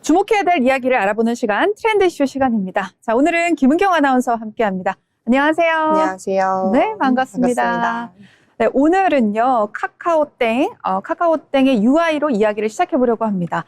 주목해야 될 이야기를 알아보는 시간, 트렌드 이슈 시간입니다. 자, 오늘은 김은경 아나운서와 함께합니다. 안녕하세요. 안녕하세요. 네, 반갑습니다. 네, 오늘은요, 카카오땡의 UI로 이야기를 시작해보려고 합니다.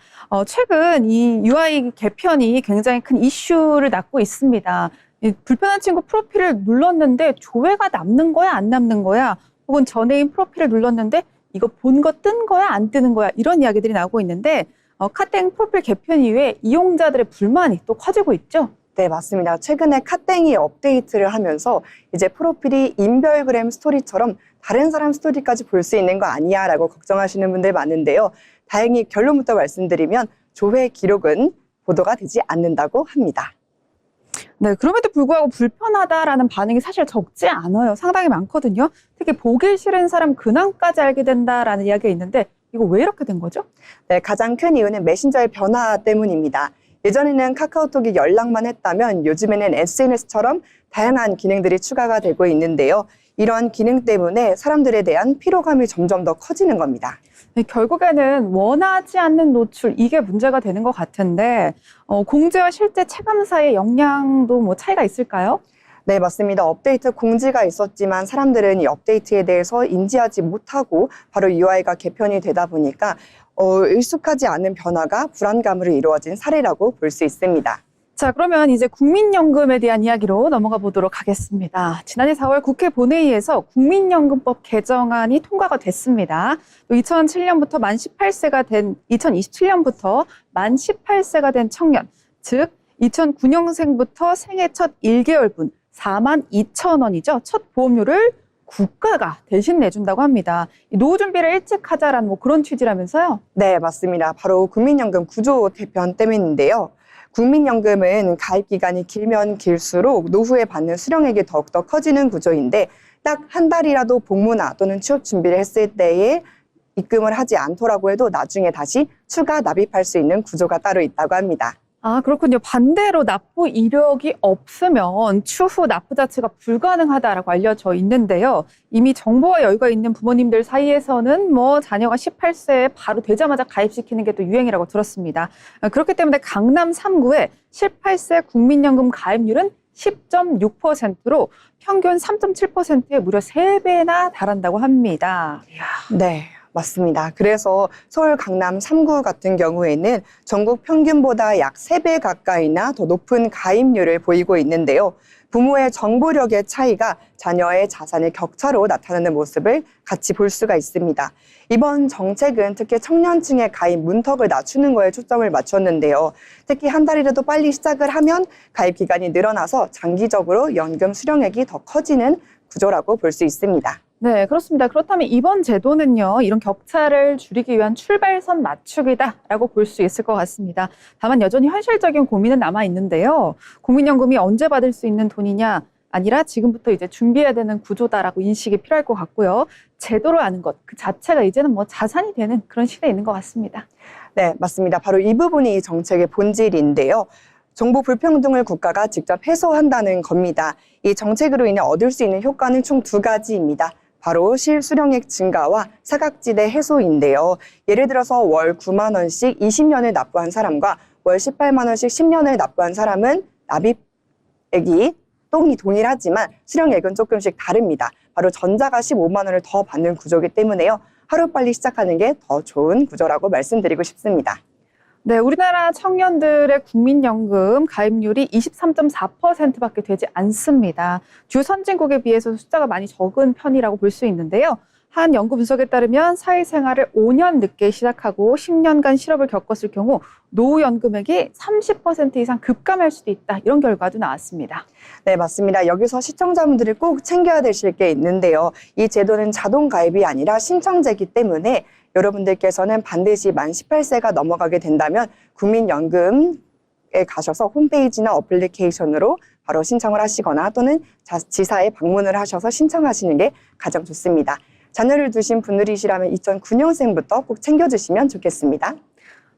최근 이 UI 개편이 굉장히 큰 이슈를 낳고 있습니다. 이 불편한 친구 프로필을 눌렀는데 조회가 남는 거야, 안 남는 거야? 혹은 전애인 프로필을 눌렀는데 이거 본 거 뜬 거야, 안 뜨는 거야? 이런 이야기들이 나오고 있는데 카땡 프로필 개편 이후에 이용자들의 불만이 또 커지고 있죠? 네, 맞습니다. 최근에 카땡이 업데이트를 하면서 이제 프로필이 인별그램 스토리처럼 다른 사람 스토리까지 볼 수 있는 거 아니야 라고 걱정하시는 분들 많은데요. 다행히 결론부터 말씀드리면 조회 기록은 보도가 되지 않는다고 합니다. 네, 그럼에도 불구하고 불편하다라는 반응이 사실 적지 않아요. 상당히 많거든요. 특히 보기 싫은 사람 근황까지 알게 된다라는 이야기가 있는데 이거 왜 이렇게 된 거죠? 네, 가장 큰 이유는 메신저의 변화 때문입니다. 예전에는 카카오톡이 연락만 했다면 요즘에는 SNS처럼 다양한 기능들이 추가가 되고 있는데요. 이런 기능 때문에 사람들에 대한 피로감이 점점 더 커지는 겁니다. 네, 결국에는 원하지 않는 노출, 이게 문제가 되는 것 같은데 공지와 실제 체감 사이의 영향도 뭐 차이가 있을까요? 네, 맞습니다. 업데이트 공지가 있었지만 사람들은 이 업데이트에 대해서 인지하지 못하고 바로 UI가 개편이 되다 보니까 익숙하지 않은 변화가 불안감으로 이루어진 사례라고 볼 수 있습니다. 자, 그러면 이제 국민연금에 대한 이야기로 넘어가 보도록 하겠습니다. 지난해 4월 국회 본회의에서 국민연금법 개정안이 통과가 됐습니다. 또 2007년부터 만 18세가 된 2027년부터 만 18세가 된 청년, 즉 2009년생부터 생애 첫 1개월분 42,000원이죠. 첫 보험료를 국가가 대신 내준다고 합니다. 노후 준비를 일찍 하자라는 뭐 그런 취지라면서요? 네, 맞습니다. 바로 국민연금 구조 개편 때문인데요. 국민연금은 가입 기간이 길면 길수록 노후에 받는 수령액이 더욱더 커지는 구조인데 딱 한 달이라도 복무나 또는 취업 준비를 했을 때에 입금을 하지 않더라고 해도 나중에 다시 추가 납입할 수 있는 구조가 따로 있다고 합니다. 아, 그렇군요. 반대로 납부 이력이 없으면 추후 납부 자체가 불가능하다라고 알려져 있는데요. 이미 정보와 여유가 있는 부모님들 사이에서는 뭐 자녀가 18세에 바로 되자마자 가입시키는 게 또 유행이라고 들었습니다. 그렇기 때문에 강남 3구의 18세 국민연금 가입률은 10.6%로 평균 3.7%에 무려 3배나 달한다고 합니다. 네, 맞습니다. 그래서 서울 강남 3구 같은 경우에는 전국 평균보다 약 3배 가까이나 더 높은 가입률을 보이고 있는데요. 부모의 정보력의 차이가 자녀의 자산의 격차로 나타나는 모습을 같이 볼 수가 있습니다. 이번 정책은 특히 청년층의 가입 문턱을 낮추는 거에 초점을 맞췄는데요. 특히 한 달이라도 빨리 시작을 하면 가입 기간이 늘어나서 장기적으로 연금 수령액이 더 커지는 구조라고 볼 수 있습니다. 네, 그렇습니다. 그렇다면 이번 제도는요, 이런 격차를 줄이기 위한 출발선 맞추기다라고 볼 수 있을 것 같습니다. 다만 여전히 현실적인 고민은 남아 있는데요. 국민연금이 언제 받을 수 있는 돈이냐 아니라 지금부터 이제 준비해야 되는 구조다라고 인식이 필요할 것 같고요. 제도를 아는 것 그 자체가 이제는 뭐 자산이 되는 그런 시대에 있는 것 같습니다. 네, 맞습니다. 바로 이 부분이 이 정책의 본질인데요. 정보 불평등을 국가가 직접 해소한다는 겁니다. 이 정책으로 인해 얻을 수 있는 효과는 총 2가지입니다. 바로 실수령액 증가와 사각지대 해소인데요. 예를 들어서 월 9만 원씩 20년을 납부한 사람과 월 18만 원씩 10년을 납부한 사람은 납입액이 동일하지만 수령액은 조금씩 다릅니다. 바로 전자가 15만 원을 더 받는 구조이기 때문에요. 하루빨리 시작하는 게 더 좋은 구조라고 말씀드리고 싶습니다. 네, 우리나라 청년들의 국민연금 가입률이 23.4%밖에 되지 않습니다. 주 선진국에 비해서 숫자가 많이 적은 편이라고 볼 수 있는데요. 한 연구 분석에 따르면 사회생활을 5년 늦게 시작하고 10년간 실업을 겪었을 경우 노후연금액이 30% 이상 급감할 수도 있다. 이런 결과도 나왔습니다. 네, 맞습니다. 여기서 시청자분들이 꼭 챙겨야 되실 게 있는데요. 이 제도는 자동 가입이 아니라 신청제이기 때문에 여러분들께서는 반드시 만 18세가 넘어가게 된다면 국민연금에 가셔서 홈페이지나 어플리케이션으로 바로 신청을 하시거나 또는 지사에 방문을 하셔서 신청하시는 게 가장 좋습니다. 자녀를 두신 분들이시라면 2009년생부터 꼭 챙겨주시면 좋겠습니다.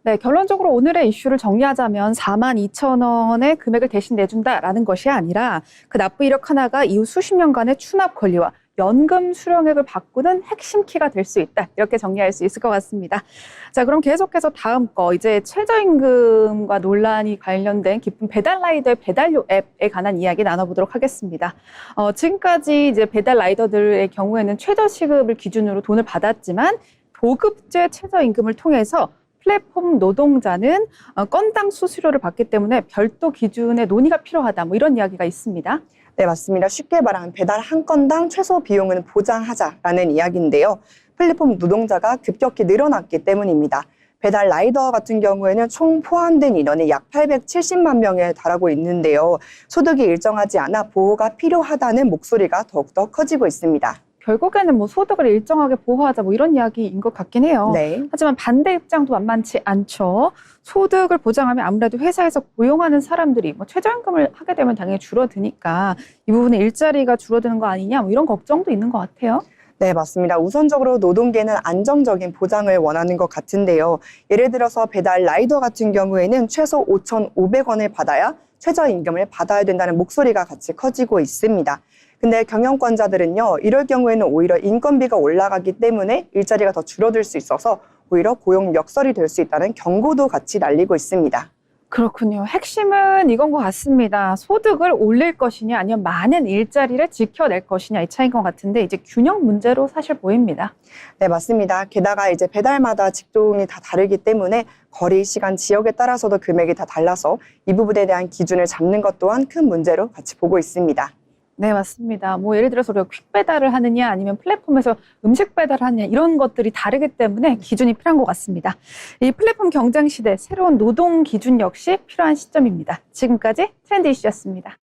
네, 결론적으로 오늘의 이슈를 정리하자면 42,000원의 금액을 대신 내준다라는 것이 아니라 그 납부 이력 하나가 이후 수십 년간의 추납 권리와 연금 수령액을 바꾸는 핵심 키가 될 수 있다. 이렇게 정리할 수 있을 것 같습니다. 자, 그럼 계속해서 다음 거 이제 최저임금과 논란이 관련된 기쁜 배달라이더의 배달료 앱에 관한 이야기 나눠보도록 하겠습니다. 지금까지 이제 배달 라이더들의 경우에는 최저시급을 기준으로 돈을 받았지만 도급제 최저임금을 통해서 플랫폼 노동자는 건당 수수료를 받기 때문에 별도 기준의 논의가 필요하다. 뭐 이런 이야기가 있습니다. 네, 맞습니다. 쉽게 말하면 배달 한 건당 최소 비용은 보장하자라는 이야기인데요. 플랫폼 노동자가 급격히 늘어났기 때문입니다. 배달 라이더 같은 경우에는 총 포함된 인원이 약 870만 명에 달하고 있는데요. 소득이 일정하지 않아 보호가 필요하다는 목소리가 더욱더 커지고 있습니다. 결국에는 뭐 소득을 일정하게 보호하자 뭐 이런 이야기인 것 같긴 해요. 네. 하지만 반대 입장도 만만치 않죠. 소득을 보장하면 아무래도 회사에서 고용하는 사람들이 뭐 최저임금을 하게 되면 당연히 줄어드니까 이 부분에 일자리가 줄어드는 거 아니냐 뭐 이런 걱정도 있는 것 같아요. 네, 맞습니다. 우선적으로 노동계는 안정적인 보장을 원하는 것 같은데요. 예를 들어서 배달 라이더 같은 경우에는 최소 5,500원을 받아야 최저임금을 받아야 된다는 목소리가 같이 커지고 있습니다. 근데 경영권자들은요, 이럴 경우에는 오히려 인건비가 올라가기 때문에 일자리가 더 줄어들 수 있어서 오히려 고용 역설이 될 수 있다는 경고도 같이 날리고 있습니다. 그렇군요. 핵심은 이건 것 같습니다. 소득을 올릴 것이냐 아니면 많은 일자리를 지켜낼 것이냐 이 차이인 것 같은데 이제 균형 문제로 사실 보입니다. 네, 맞습니다. 게다가 이제 배달마다 직종이 다 다르기 때문에 거리, 시간, 지역에 따라서도 금액이 다 달라서 이 부분에 대한 기준을 잡는 것 또한 큰 문제로 같이 보고 있습니다. 네, 맞습니다. 뭐 예를 들어서 우리가 퀵 배달을 하느냐 아니면 플랫폼에서 음식 배달을 하느냐 이런 것들이 다르기 때문에 기준이 필요한 것 같습니다. 이 플랫폼 경쟁 시대 새로운 노동 기준 역시 필요한 시점입니다. 지금까지 트렌드 이슈였습니다.